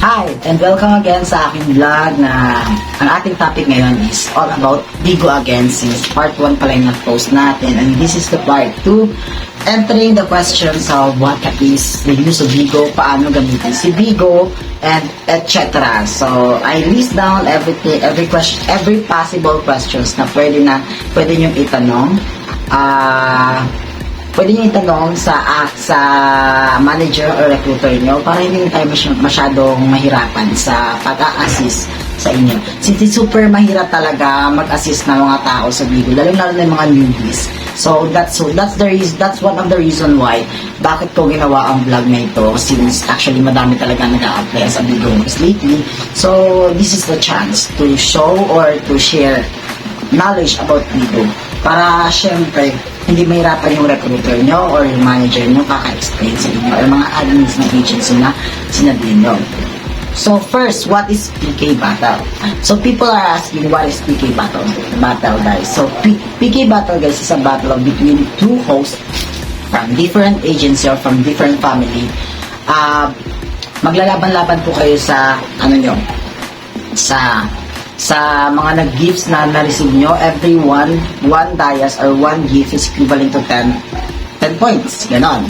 Hi, and welcome again sa aking vlog na ang ating topic ngayon is all about Bigo again since part 1 pa lang na-post natin, and this is the part 2, entering the questions of what is the use of Bigo, paano gamitin si Bigo, and etc. So, I list down everything, every possible questions na pwede nyong itanong. Pwede nyo itanong sa manager or recruiter nyo para hindi tayo masyadong mahirapan sa pag-a-assist sa inyo. Since super mahirap talaga mag-assist ng mga tao sa Bigo, lalo na yung mga newbies. So that's one of the reason why bakit ko ginawa ang vlog na ito, since actually madami talaga nag-a-apply sa Bigo lately. So this is the chance to show or to share knowledge about Bigo para syempre hindi mahirapan yung recruiter nyo or yung manager nyo kaka-explain sa inyo or mga admins ng agency na sinabihin nyo. So first, what is PK Battle? So people are asking, what is PK Battle? Guys. So PK Battle, guys, is a battle between two hosts from different agency or from different family. Maglalaban-laban po kayo sa sa mga nag-gifts na na-receive nyo. Every one dias or one gift is equivalent to 10 points. Ganon.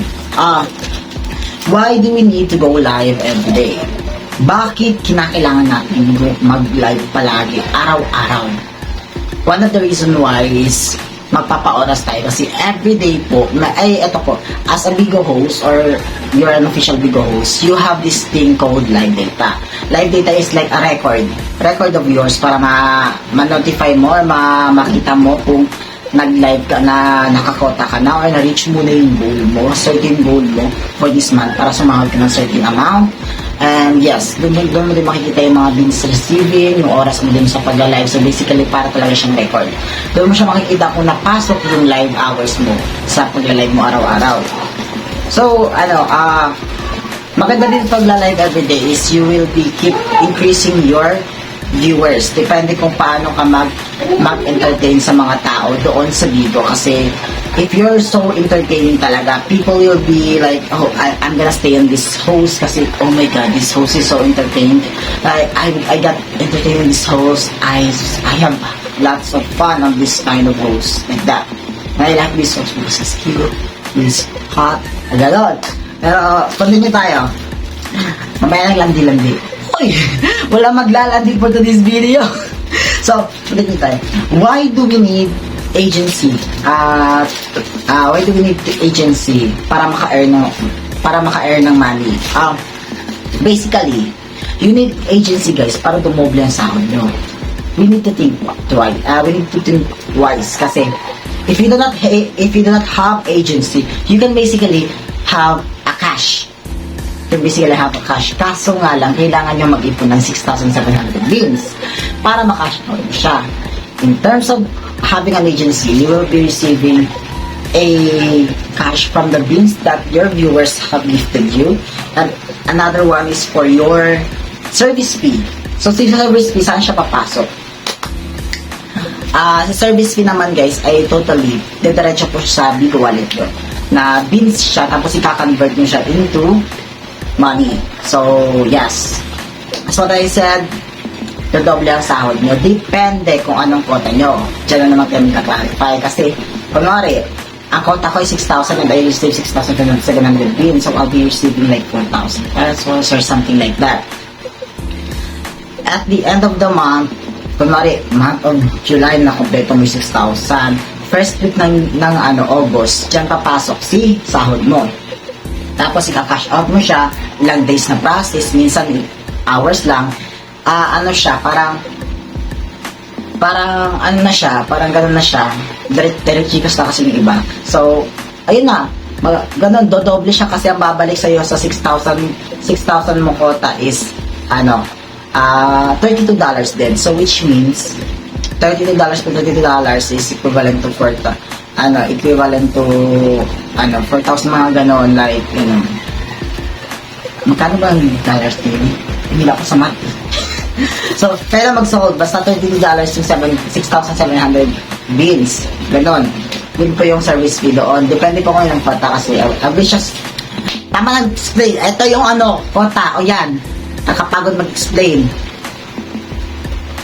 Why do we need to go live every day? Bakit kinakailangan natin mag-live palagi, araw-araw? One of the reason why is magpapa-oras tayo kasi everyday po, eto po, as a Bigo host or you're an official Bigo host, you have this thing called live data. Live data is like a record of yours para ma-notify mo or makita mo kung nag-live ka na, nakakota ka na, or na-reach mo na yung goal mo, certain goal mo for this month para sumahod ka ng certain amount. And yes, doon mo din makikita yung mga bins receiving, yung oras mo din sa pag-live. So basically, para talaga siyang record. Doon mo siya makikita kung napasok yung live hours mo sa pag-live mo araw-araw. So, maganda din pag-live everyday is you will be keep increasing your viewers. Depende kung paano ka mag-entertain sa mga tao doon sa Bigo. Kasi if you're so entertaining talaga, people will be like, oh, I'm gonna stay on this host kasi, oh my god, this host is so entertaining. I got entertained in this host. I have lots of fun on this kind of host. Like that. I like this host because it's cute, it's hot, gano'n. Pero, continue tayo. Mamaya lang landi-landi. Uy, wala maglalandi for this video. So, continue tayo. Why do we need agency? Why do we need agency para maka-earn ng money? Basically, you need agency, guys, para dumoble ang sahod nyo. We need to think twice. Kasi if you do not have agency, you can basically have a cash. Kaso nga lang, kailangan nyo mag-ipon ng 6,700 beans para makash out siya. In terms of having an agency, you will be receiving a cash from the beans that your viewers have gifted you, and another one is for your service fee. So sa service fee, saan siya papasok? Sa service fee naman, guys, ay totally diretso po sa Bigo wallet yun, na beans siya, tapos i-convert nyo siya into money. So, yes. As what I said, dodoble ang sahod nyo. Depende kung anong quota nyo. Diyan na naman kayo magka-clarify. Kasi, kunwari, ang quota ko ay 6,000 and I receive 6,700 beans. So, I'll be receiving like 4,000 pesos or something like that. At the end of the month, kunwari, month of July na kompleto mo 6,000. First week ng August, diyan papasok si sahod mo. Tapos ika-cash out mo siya, ilang days na process, minsan hours lang. Parang gano'n na siya, direct-chikas na kasi yung iba. So, ayun na, gano'n, dodoble siya kasi ang babalik sa'yo sa 6,000 mo quota is, $32 din. So, which means, $32 per $32 is equivalent to 4,000 mga ganon, like, magkano ba ang dollars din? Hindi ako sa math. So, pero mag-sold, basta $32 yung 6,700 beans. Ganon. Yun po yung service fee doon. Depende po kung ilang quota kasi. Tama nag-display. Ito yung quota. O yan. Nakapagod mag-explain.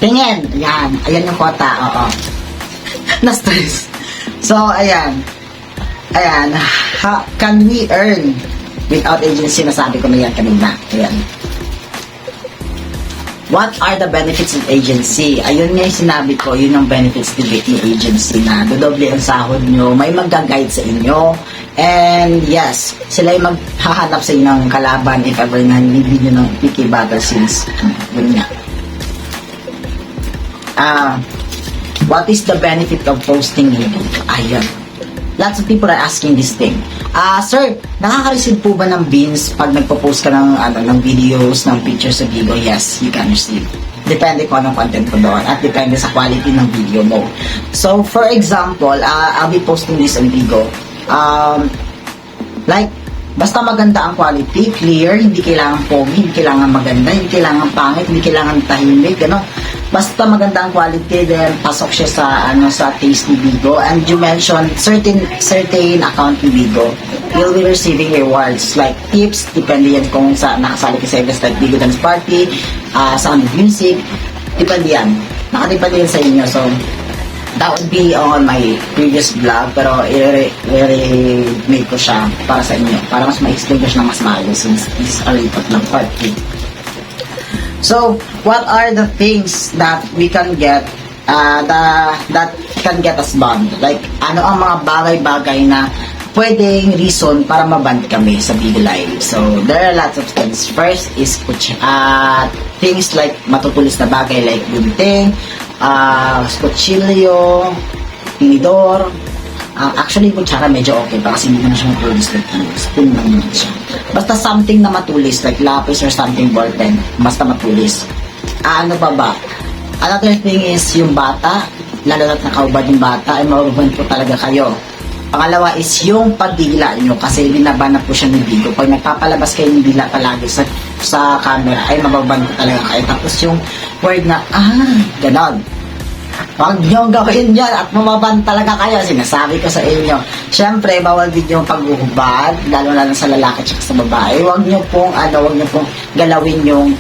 Tingin! Ayan. Ayan yung quota. Oo. Na-stress. So, ayan. Ayan. Can we earn without agency? Nasabi ko na yan kanina. Ayan. What are the benefits of agency? Ayun nga yung sinabi ko, yun yung benefits ng agency na dodoble ang sahod nyo, may mag-guide sa inyo, and yes, sila yung maghahanap sa inyo ng kalaban if ever na hindi nyo ng picky battle since, yun nga. What is the benefit of posting Bigo? Ayun. Lots of people are asking this thing. Sir, nakaka-receive po ba ng beans pag nagpo-post ka ng videos, ng pictures sa Bigo? Yes, you can receive. Depende kung anong content ko doon at depende sa quality ng video mo. So, for example, I'll be posting this on Bigo. Like, basta maganda ang quality, clear, hindi kailangan pogi, hindi kailangan maganda, hindi kailangan pangit, hindi kailangan tahimik, gano'n. Basta maganda ang quality, then pasok siya sa taste ni Bigo. And you mentioned certain account ni Bigo, you'll be receiving rewards like tips, depende yan kung nakasali ka sa events like Bigo Dance Party, Sound of Music, depende yan. Nakadepende yan sa inyo. So, that would be on my previous vlog, pero i-remake ko siya para sa inyo, para mas ma-explain ko siya ng mas maayos since this is a report ng part 3. So, what are the things that we can get that can get us banned? Like, ano ang mga bagay-bagay na pwedeng reason para maband kami sa Bigo Live? So, there are lots of things. First is things like matutulis na bagay like gunting, kutsilyo, tinidor. Actually, kutsara medyo okay pa kasi hindi na siya matulis like spoon lang siya. Basta something na matulis like lapis or something ballpen, basta matulis. Ano ba? Another thing is yung bata, lalo na't nakaubad yung bata, ay mauuban po talaga kayo. Pangalawa is yung pagdila nyo kasi binaban na po siya ng Bigo. Pag nagpapalabas kayo ng dila palagi sa camera, ay mababan po talaga kayo. Tapos yung word na, ganon. Huwag niyong gawin yan at mababan talaga kayo. Sinasabi ko sa inyo. Siyempre, bawal din yung paghuhubad, lalo sa lalaki at sa babae. Huwag niyo pong galawin yung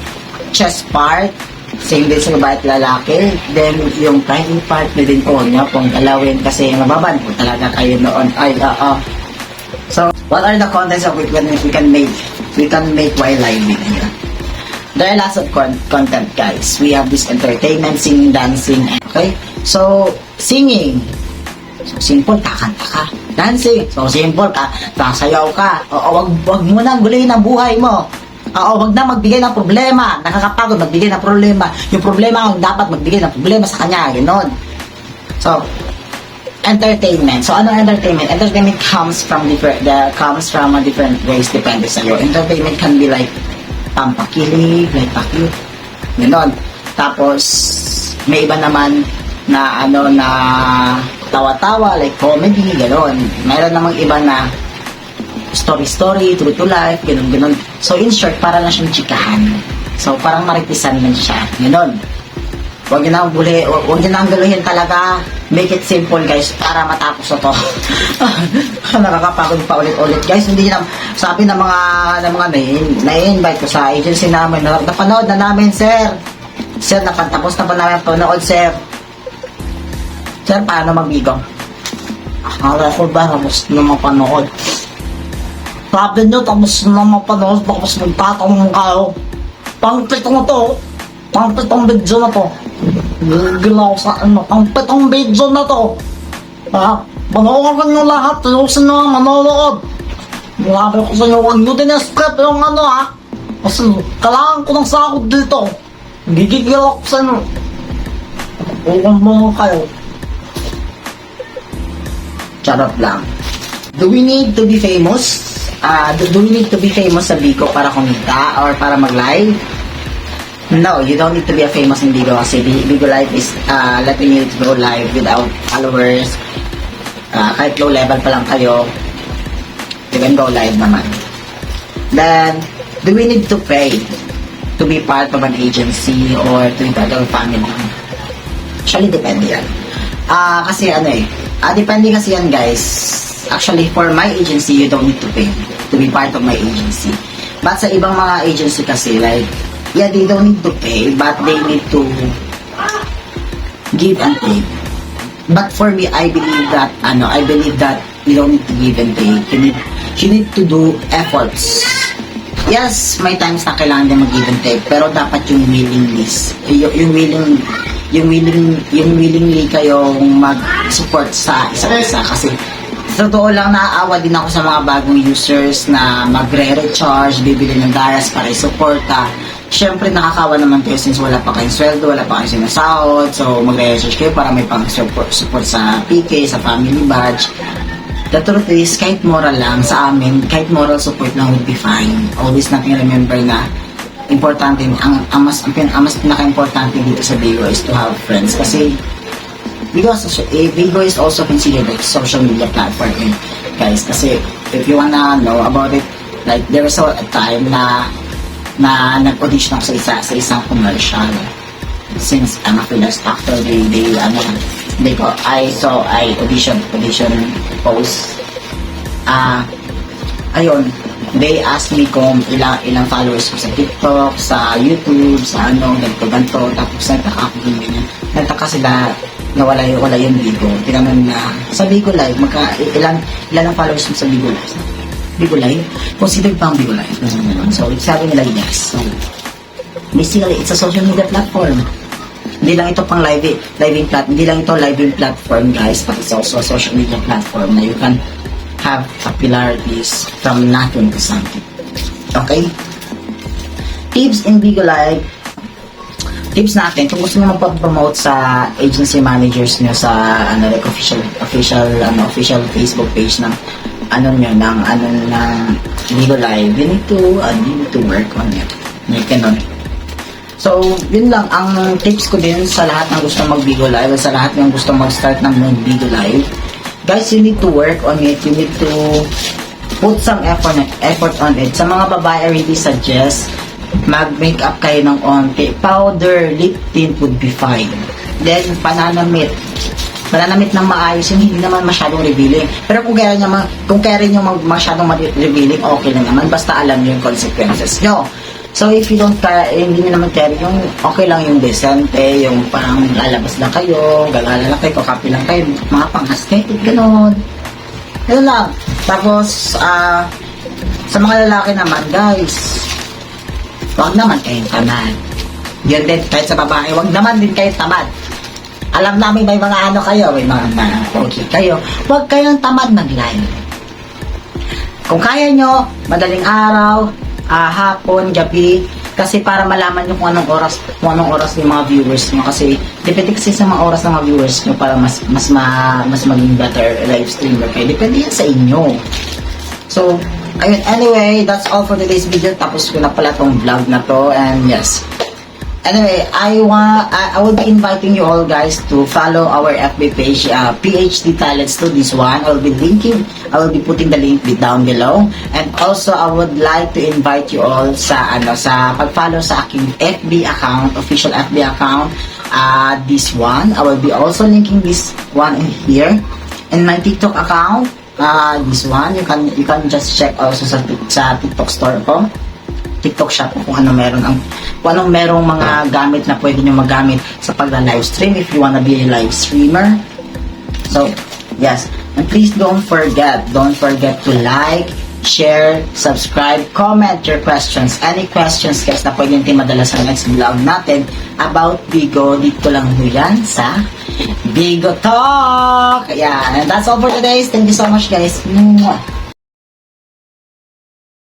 chest part. Same din sa babae at lalaki. Then, yung private part na din po niyo pong galawin kasi mababan po talaga kayo noon. So, what are the contents of it when we can make while living? There are lots of content, guys. We have this entertainment, singing, dancing. Okay? So, singing. So, simple, kakanta ka. Dancing. So, simple ka. Sasayaw ka. Wag mo nang gulihin ang buhay mo. Wag na magbigay ng problema. Nakakapagod magbigay ng problema. Yung problema ang dapat magbigay ng problema sa kanya. Ganon. So, entertainment. So, ano entertainment? Entertainment comes from different ways. Depende sa'yo. Entertainment can be like pampakilig, like pa-cute. Ganon. Tapos, may iba naman na tawa-tawa, like comedy, ganon. Mayroon namang iba na story, true to life, ganon. So, in short, para na siyang chikahan. So, parang maritisan lang siya. Ganon. Huwag niyo na ang galuhin talaga. Make it simple, guys, para matapos na to. Nakakapagod pa ulit-ulit, guys. Hindi na, sabi ng mga na-invite ko sa agency namin, napanood na namin, sir. Sir, napatapos na ba namin panood, sir? Sir, paano mag-Bigo? Akala ko ba, tapos na mapanood. Sabi nyo, tapos na mapanood, tapos magtatanong kayo. Pang-pitong to. Pang-pitong video na to. Ginaw sa pang-pitong video na to. Panoorin nyo lahat, ayusin nyo ang manonood. Grabe ko sa inyo, huwag nyo din script yung kasi kailangan ko ng sahod dito. Gigigil ako sa inyo. Huwag mo kayo. Charot lang. Do we need to be famous? Do we need to be famous sa Bigo para kumita or para mag-live? No, you don't need to be a famous in Bigo kasi Bigo Live is letting you to go live without followers. Kahit low level pa lang kayo, you can go live naman. Then, do we need to pay to be part of an agency or to be part of a family? Actually, depende yan. Kasi depende kasi yan, guys. Actually, for my agency, you don't need to pay to be part of my agency. But sa ibang mga agency kasi, like, yeah, they don't need to pay, but they need to give and take. But for me, I believe that you don't need to give and take. You need to do efforts. Yes, may times na kailangan din mag-give and take, pero dapat yung willingness, yung willingly kayong mag-support sa isa't isa. Kasi sa totoo lang, naaawa din ako sa mga bagong users na magre-recharge, bibili ng dias para i-supporta. Siyempre, nakakawa naman kayo since wala pa kayong sweldo, wala pa kayong sinasahod. So, magre-recharge kayo para may pang-support sa PK, sa family badge. The truth is, kahit moral lang sa amin, kahit moral support lang would be fine. Always natin remember na importante, ang mas pinaka-importante dito sa Bigo is to have friends. Kasi Bigo is also considered a social media platform, guys. Kasi if you wanna know about it, like there was a time na nag-audition ako sa isang commercial. Since I'm a freelance actor, I audition post. Ayun, they asked me kung ilang followers ko sa TikTok, sa YouTube, sa ganito. Tapos nagtaka ako ganyan. Nagtaka sila na wala yung Bigo. Tinanong na sa Bigo Live, ilan ang followers mo sa Bigo Live? Bigo Live? Considered ba ang Bigo Live? So, sabi nila yes. So, basically, it's a social media platform. Hindi lang ito pang hindi lang ito living platform, guys, but it's also a social media platform na you can have capillarities from nothing to something. Okay? Tips in Bigo Live. Tips natin, kung gusto nyo magpa-promote sa agency managers nyo sa like official Facebook page ng Bigo Live, you need to work on it. You cannot. So, yun lang ang tips ko din sa lahat ng gusto mag-Bigo Live, sa lahat ng gusto mag-start ng Bigo Live. Guys, you need to work on it. You need to put some effort on it. Sa mga babae, I really suggest mag-makeup kayo ng onti. Powder, lip tint would be fine. Then, pananamit ng maayos, yun hindi naman masyadong revealing. Pero kung kaya nyo masyadong revealing, okay lang naman. Basta alam nyo yung consequences nyo. So, if you don't hindi nyo naman carry yung okay lang yung decente, yung parang lalabas lang kayo, gagala lang kayo, kakapi lang kayo, mga pang-aesthetic, gano'n. Yun lang. Tapos, sa mga lalaki naman, guys, wag naman kayong tamad. Yun din, kahit sa babae, wag naman din kayong tamad. Alam namin may mga kayo, may mga okay kayo. Wag kayong tamad mag-live. Kung kaya nyo, madaling araw, hapon, gabi, kasi para malaman nyo kung anong oras yung mga viewers nyo, kasi depende kasi sa mga oras ng mga viewers nyo para mas maging better live streamer kayo. Depende yan sa inyo. So, ayun, anyway, that's all for today's video. Tapos ko na pala tong vlog na to, and yes. Anyway, I will be inviting you all, guys, to follow our FB page, PhD Talent Studies 1. I will be putting the link down below. And also, I would like to invite you all sa pag-follow sa aking FB account, official FB account, this one. I will be also linking this one in here. And my TikTok account, this one, you can just check also sa TikTok store ko. TikTok shop kung anong merong mga gamit na pwede nyo magamit sa pagla-live stream if you wanna be a live streamer. So, yes. And please don't forget to like, share, subscribe, comment your questions. Any questions, guys, na pwede natin madala sa next vlog natin about Bigo. Dito lang mo yan sa Bigo Talk. Yeah, and that's all for today. Thank you so much, guys. Mwah.